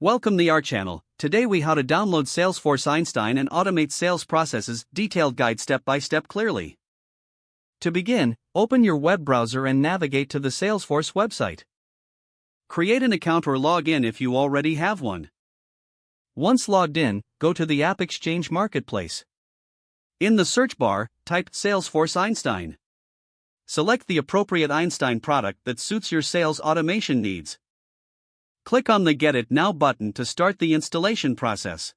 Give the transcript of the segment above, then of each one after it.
Welcome to our channel. Today we how to download Salesforce Einstein and automate sales processes, detailed guide step by step clearly. To begin, open your web browser and navigate to the Salesforce website. Create an account or log in if you already have one. Once logged in, go to the App Exchange Marketplace. In the search bar, type Salesforce Einstein. Select the appropriate Einstein product that suits your sales automation needs. Click on the Get It Now button to start the installation process.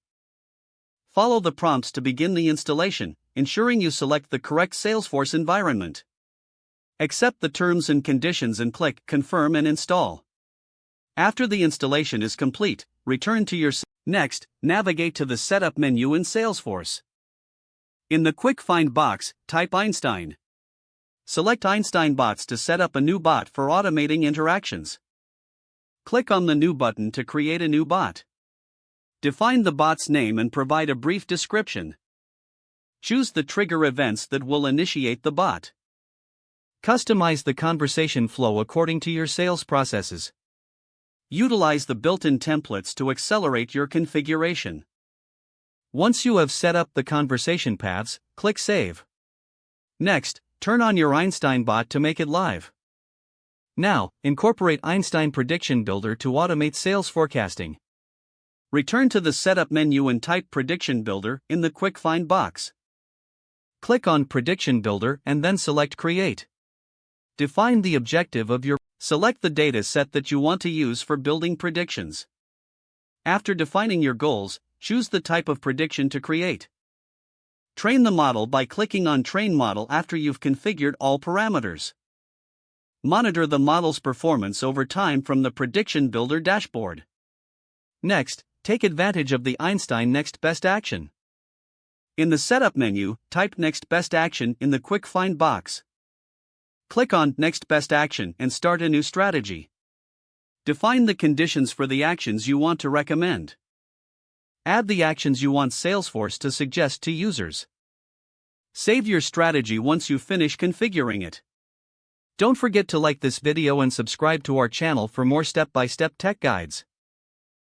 Follow the prompts to begin the installation, ensuring you select the correct Salesforce environment. Accept the terms and conditions and click Confirm and Install. After the installation is complete, return to your Next, navigate to the Setup menu in Salesforce. In the Quick Find box, type Einstein. Select Einstein Bots to set up a new bot for automating interactions. Click on the New button to create a new bot. Define the bot's name and provide a brief description. Choose the trigger events that will initiate the bot. Customize the conversation flow according to your sales processes. Utilize the built-in templates to accelerate your configuration. Once you have set up the conversation paths, click Save. Next, turn on your Einstein bot to make it live. Now, incorporate Einstein Prediction Builder to automate sales forecasting. Return to the Setup menu and type Prediction Builder in the Quick Find box. Click on Prediction Builder and then select Create. Define the objective of your Select the data set that you want to use for building predictions. After defining your goals, choose the type of prediction to create. Train the model by clicking on Train Model after you've configured all parameters. Monitor the model's performance over time from the Prediction Builder dashboard. Next, take advantage of the Einstein Next Best Action. In the Setup menu, type Next Best Action in the Quick Find box. Click on Next Best Action and start a new strategy. Define the conditions for the actions you want to recommend. Add the actions you want Salesforce to suggest to users. Save your strategy once you finish configuring it. Don't forget to like this video and subscribe to our channel for more step-by-step tech guides.